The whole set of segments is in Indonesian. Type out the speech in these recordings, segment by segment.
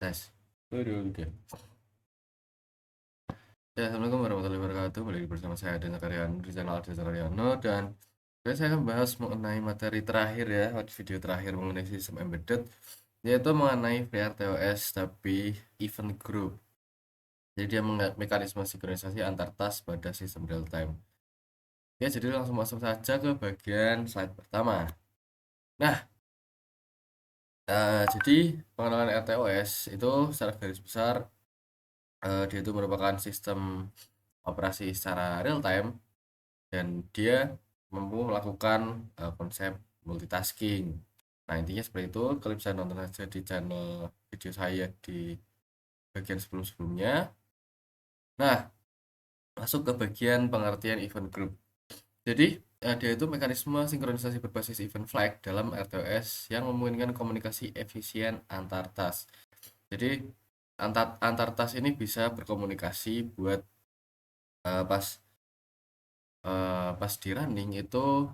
Tes. Waduh, oke. Ya, Assalamualaikum warahmatullahi wabarakatuh. Kembali lagi bersama saya Dana Karyano di channel Dana Karyano, dan saya akan bahas mengenai materi terakhir ya, video terakhir mengenai sistem embedded, yaitu mengenai FreeRTOS tapi event group. Jadi dia mekanisme sinkronisasi antar task pada sistem real time. Ya, jadi langsung masuk saja ke bagian slide pertama. Nah, jadi pengenalan RTOS itu secara garis besar dia itu merupakan sistem operasi secara real time, dan dia mampu melakukan konsep multitasking. Nah, intinya seperti itu. Kalian bisa nonton aja di channel video saya di bagian sebelum-sebelumnya. Nah, masuk ke bagian pengertian event group. Jadi, dia itu mekanisme sinkronisasi berbasis event flag dalam RTOS yang memungkinkan komunikasi efisien antar task. Jadi, antar task ini bisa berkomunikasi buat pas pas di running itu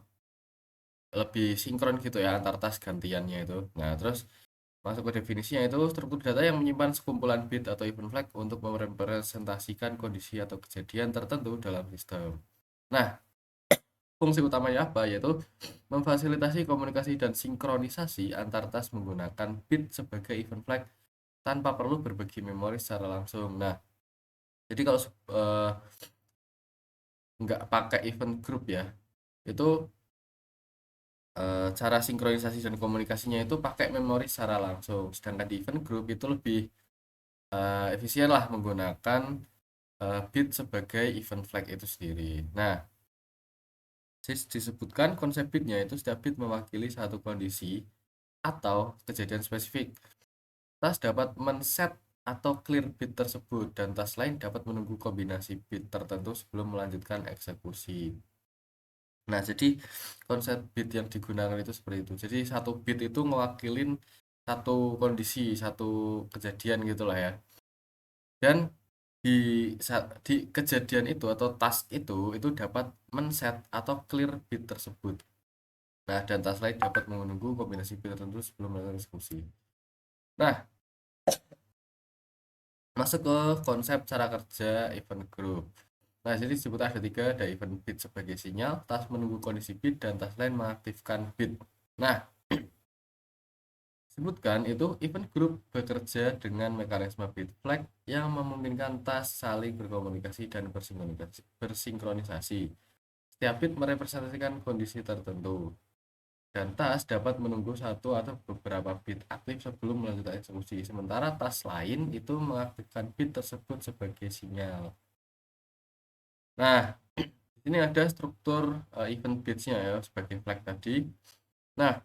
lebih sinkron gitu ya, antar task gantiannya itu. Nah, terus masuk ke definisinya, itu struktur data yang menyimpan sekumpulan bit atau event flag untuk merepresentasikan kondisi atau kejadian tertentu dalam sistem. Nah, fungsi utamanya apa? Yaitu memfasilitasi komunikasi dan sinkronisasi antar task menggunakan bit sebagai event flag tanpa perlu berbagi memori secara langsung. Nah, jadi kalau nggak pakai event group ya, itu cara sinkronisasi dan komunikasinya itu pakai memori secara langsung. Sedangkan di event group itu lebih efisien lah menggunakan bit sebagai event flag itu sendiri. Nah, disebutkan konsep bitnya itu setiap bit mewakili satu kondisi atau kejadian spesifik. Tas dapat men-set atau clear bit tersebut, dan tas lain dapat menunggu kombinasi bit tertentu sebelum melanjutkan eksekusi. Nah, jadi konsep bit yang digunakan itu seperti itu. Jadi satu bit itu mewakilin satu kondisi, satu kejadian gitulah ya. Dan di di kejadian itu atau task itu dapat men-set atau clear bit tersebut. Nah, dan task lain dapat menunggu kombinasi bit tertentu sebelum melakukan eksekusi. Nah, masuk ke konsep cara kerja event group. Nah, jadi disebut ada tiga, ada event bit sebagai sinyal, task menunggu kondisi bit, dan task lain mengaktifkan bit. Nah, sebutkan itu event group bekerja dengan mekanisme bit flag yang memungkinkan task saling berkomunikasi dan bersinkronisasi. Setiap bit merepresentasikan kondisi tertentu, dan task dapat menunggu satu atau beberapa bit aktif sebelum melanjutkan eksekusi. Sementara task lain itu mengaktifkan bit tersebut sebagai sinyal. Nah, ini ada struktur event bitsnya ya sebagai flag tadi. Nah,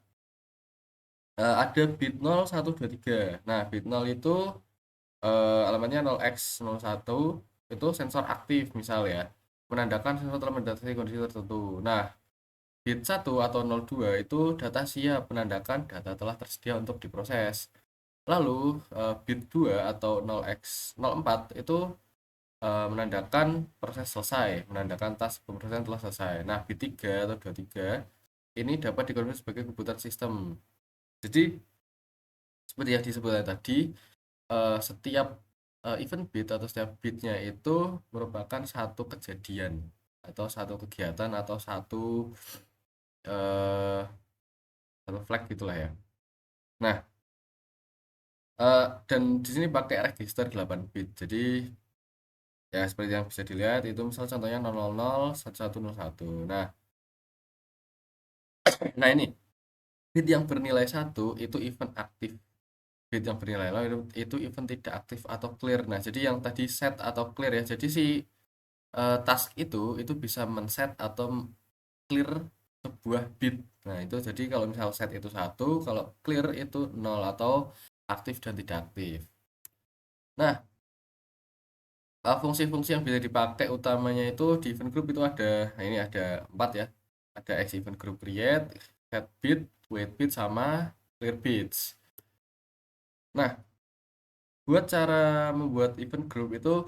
ada bit 0, 1, 2, 3. Nah, bit 0 itu alamatnya 0x01, itu sensor aktif misal ya, menandakan sensor telah mendeteksi kondisi tertentu. Nah, bit 1 atau 02 itu data siap, menandakan data telah tersedia untuk diproses. Lalu bit 2 atau 0x04 itu menandakan proses selesai, menandakan task pemrosesan telah selesai. Nah, bit 3 atau 23 ini dapat dikonversi sebagai kebutuhan sistem. Jadi seperti yang disebutkan tadi, setiap event bit atau setiap bitnya itu merupakan satu kejadian atau satu kegiatan atau eh, satu flag gitulah ya. Nah, dan di sini pakai register 8 bit. Jadi ya seperti yang bisa dilihat itu, misal contohnya 000 1101. Nah ini bit yang bernilai 1 itu event aktif. Bit yang bernilai 0 itu event tidak aktif atau clear. Nah, jadi yang tadi set atau clear ya. Jadi si task itu bisa men-set atau clear sebuah bit. Nah, itu jadi kalau misal set itu 1, kalau clear itu 0 atau aktif dan tidak aktif. Nah, fungsi-fungsi yang bisa dipakai utamanya itu di event group itu ada, nah ini ada 4 ya. Ada X event group create, set bit, wait bit, sama clear bits. Nah, buat cara membuat event group itu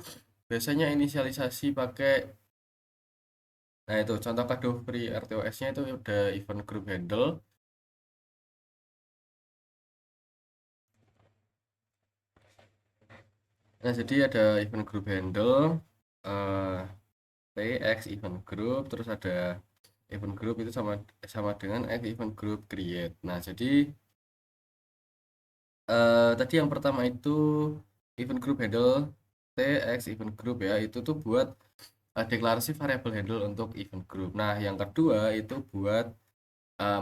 biasanya inisialisasi pakai, nah itu contoh kado free RTOS-nya itu udah event group handle. Nah, jadi ada event group handle, eh, TX event group, terus ada event group itu sama sama dengan X event group create. Nah, jadi tadi yang pertama itu event group handle TX event group ya, itu tuh buat deklarasi variable handle untuk event group. Nah, yang kedua itu buat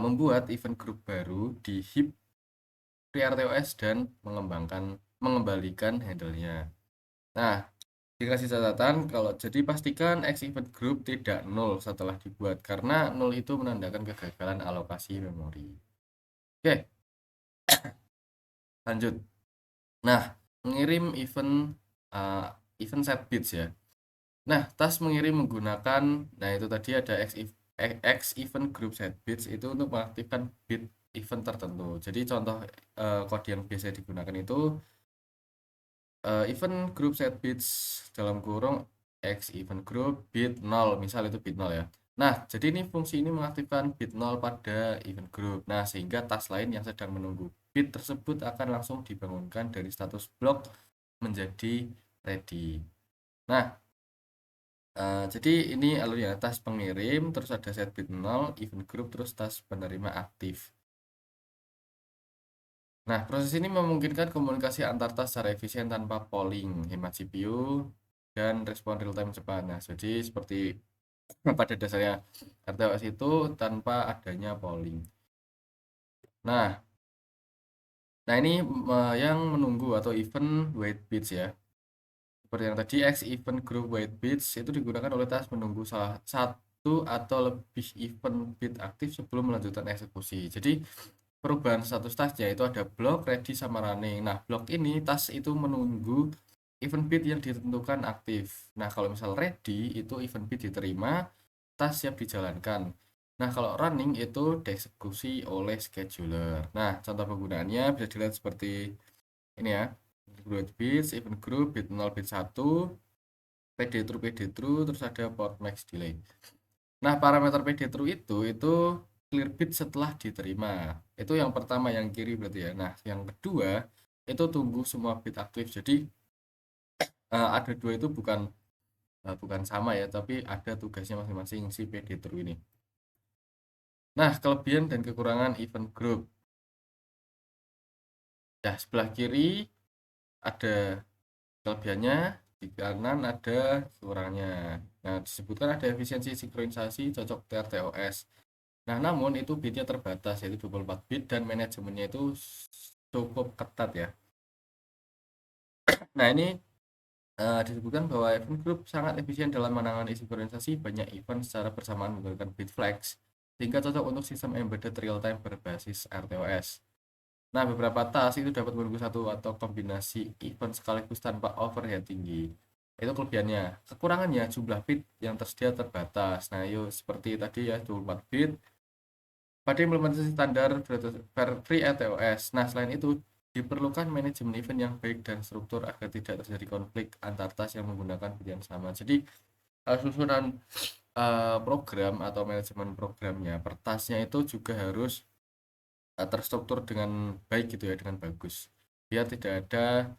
membuat event group baru di heap PRTOS dan mengembalikan handle-nya. Nah, dikasih catatan kalau jadi pastikan X event group tidak nol setelah dibuat karena nol itu menandakan kegagalan alokasi memori. Oke, lanjut. Nah, mengirim uh, event set bits ya. Nah, tas mengirim menggunakan, nah itu tadi ada X event group set bits itu untuk mengaktifkan bit event tertentu. Jadi contoh kode yang biasa digunakan itu event group set bits dalam kurung X event group bit 0, misal itu bit 0 ya. Nah, jadi ini fungsi ini mengaktifkan bit 0 pada event group. Nah, sehingga tas lain yang sedang menunggu bit tersebut akan langsung dibangunkan dari status block menjadi ready. Nah, jadi ini alurnya tas pengirim, terus ada set bit 0, event group, terus tas penerima aktif. Nah, proses ini memungkinkan komunikasi antar tas secara efisien tanpa polling, hemat CPU, dan respon real time cepat. Nah, jadi seperti pada dasarnya RTOS itu tanpa adanya polling. Nah, nah ini yang menunggu atau event wait bits ya. Seperti yang tadi, X event group wait bits itu digunakan oleh tas menunggu salah satu atau lebih event bit aktif sebelum melanjutkan eksekusi. Jadi perubahan status tasnya itu ada block, ready, sama running. Nah, block ini tas itu menunggu event bit yang ditentukan aktif. Nah, kalau misal ready itu event bit diterima, tas siap dijalankan. Nah, kalau running itu dieksekusi oleh scheduler. Nah, contoh penggunaannya bisa dilihat seperti ini ya. Group bits, event group, bit 0, bit 1, PD true, terus ada port max delay. Nah, parameter PD true itu clear bit setelah diterima. Itu yang pertama yang kiri berarti ya. Nah, yang kedua itu tunggu semua bit aktif. Jadi ada dua itu bukan sama ya, tapi ada tugasnya masing-masing si PD true ini. Nah, kelebihan dan kekurangan event group. Ya, sebelah kiri ada kelebihannya, di kanan ada kekurangannya. Nah, disebutkan ada efisiensi sinkronisasi cocok TRTOS. Nah, namun itu bitnya terbatas, yaitu 24 bit dan manajemennya itu cukup ketat ya. Nah, ini disebutkan bahwa event group sangat efisien dalam menangani sinkronisasi banyak event secara bersamaan menggunakan bit flags, sehingga cocok untuk sistem embedded real-time berbasis RTOS. Nah, beberapa task itu dapat menunggu satu atau kombinasi event sekaligus tanpa overhead tinggi. Itu kelebihannya. Kekurangannya, jumlah bit yang tersedia terbatas. Nah, yuk seperti tadi ya, 24 bit pada implementasi standar free RTOS. Nah, selain itu, diperlukan manajemen event yang baik dan struktur agar tidak terjadi konflik antar tas yang menggunakan bit yang sama. Jadi, susunan program atau manajemen programnya per tasnya itu juga harus terstruktur dengan baik gitu ya, dengan bagus, biar tidak ada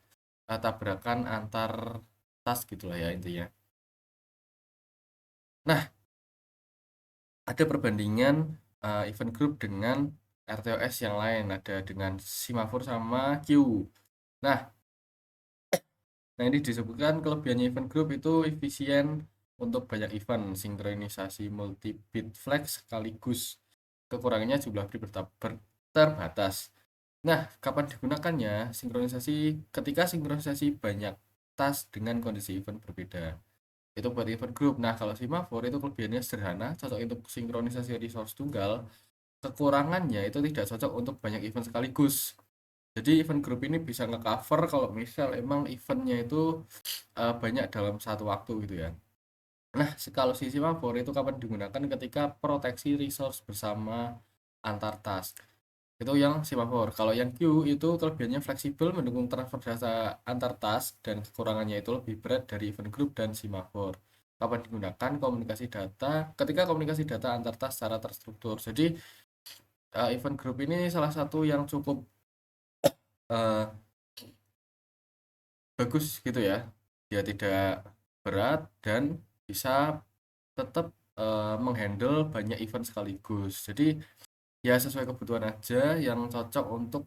tabrakan antar tas gitulah ya intinya. Nah, ada perbandingan event group dengan RTOS yang lain, ada dengan Semaphore sama Q. Nah, ini disebutkan kelebihannya event group itu efisien untuk banyak event, sinkronisasi multi bit flag sekaligus. Kekurangannya jumlah bit terbatas. Nah, kapan digunakannya? Ketika sinkronisasi banyak tas dengan kondisi event berbeda. Itu buat event group. Nah, kalau Semaphore itu kelebihannya sederhana, cocok untuk sinkronisasi resource tunggal. Kekurangannya itu tidak cocok untuk banyak event sekaligus. Jadi event group ini bisa nge-cover kalau misal emang eventnya itu banyak dalam satu waktu gitu ya. Nah, kalau si Semaphore itu kapan digunakan ketika proteksi resource bersama antar task. Itu yang Semaphore. Kalau yang Q itu kelebihannya fleksibel mendukung transfer data antar task dan kekurangannya itu lebih berat dari event group dan Semaphore. Kapan digunakan ketika komunikasi data antar task secara terstruktur. Jadi event group ini salah satu yang cukup uh, bagus gitu ya. Dia tidak berat dan bisa tetap menghandle banyak event sekaligus. Jadi ya sesuai kebutuhan aja yang cocok untuk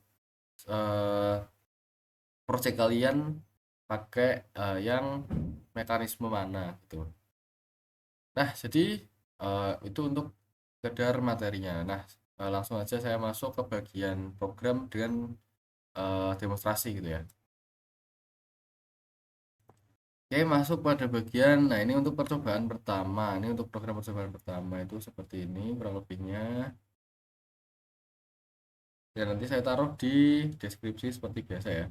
eh, project kalian pakai yang mekanisme mana gitu. Nah, jadi itu untuk sekedar materinya. Nah, langsung aja saya masuk ke bagian program dengan demonstrasi gitu ya. Oke, masuk pada bagian, nah ini untuk percobaan pertama. Ini untuk program percobaan pertama itu seperti ini kurang lebihnya. Dan nanti saya taruh di deskripsi seperti biasa ya.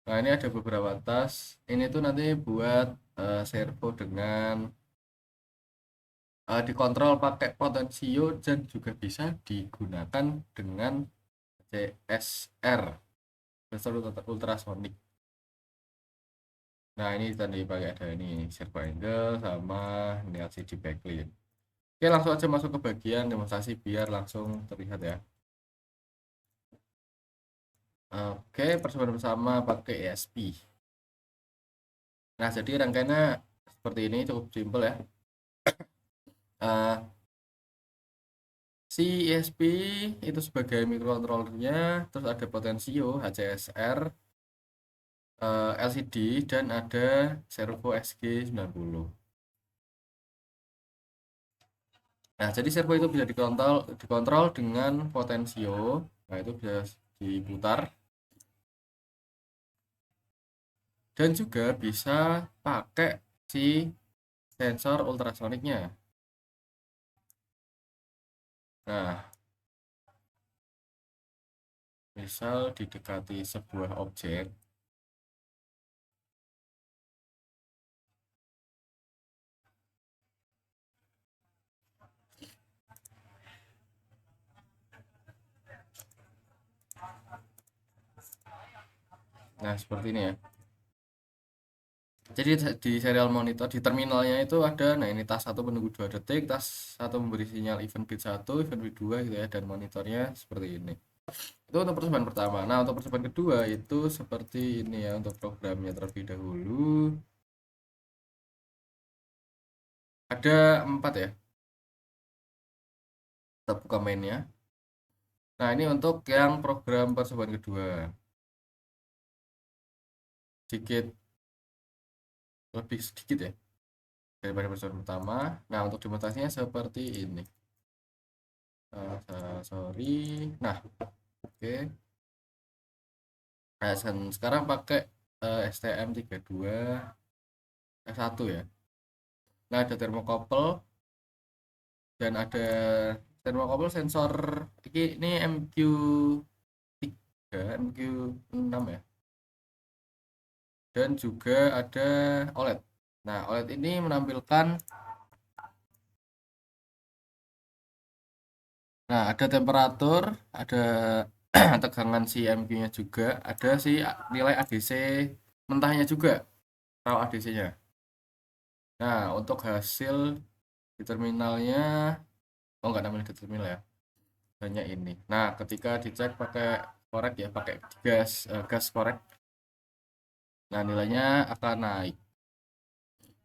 Nah, ini ada beberapa tas. Ini tuh nanti buat servo dengan dikontrol pakai potensio dan juga bisa digunakan dengan CSR, sensor ultrasonic. Nah, ini tadi pakai ada ini servo angle sama ini LCD backlight. Oke, langsung aja masuk ke bagian demonstrasi biar langsung terlihat ya. Oke, percobaan bersama pakai ESP. Nah, jadi rangkaiannya seperti ini, cukup simpel ya. Uh, si ESP itu sebagai microcontrollernya, terus ada potensio HCSR, LCD, dan ada servo SG90. Nah, jadi servo itu bisa dikontrol dengan potensio. Nah, itu bisa diputar dan juga bisa pakai si sensor ultrasoniknya. Nah, misal didekati sebuah objek. Nah, seperti ini ya. Jadi di serial monitor di terminalnya itu ada, nah ini tas 1 menunggu 2 detik, tas 1 memberi sinyal event bit 1, event bit 2 gitu ya, dan monitornya seperti ini. Itu untuk percobaan pertama. Nah, untuk percobaan kedua itu seperti ini ya, untuk programnya terlebih dahulu. Ada 4 ya, kita buka mainnya. Nah, ini untuk yang program percobaan kedua. Sedikit, lebih sedikit ya, daripada percobaan pertama. Nah, untuk demonstrasinya seperti ini. Sorry. Nah, oke. Nah, sekarang pakai STM32 S1 ya. Nah, ada thermocouple dan ada thermocouple sensor ini MQ3, MQ6 ya. Dan juga ada OLED. Nah, OLED ini menampilkan, nah ada temperatur, ada tegangan si MQ-nya juga, ada si nilai ADC mentahnya juga, raw ADC-nya. Nah, untuk hasil di terminalnya, oh nggak namanya di terminal ya, hanya ini. Nah, ketika dicek pakai korek ya, pakai gas korek, nah nilainya akan naik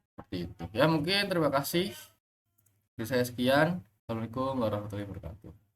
seperti itu. Ya mungkin terima kasih. Dari saya sekian. Assalamualaikum warahmatullahi wabarakatuh.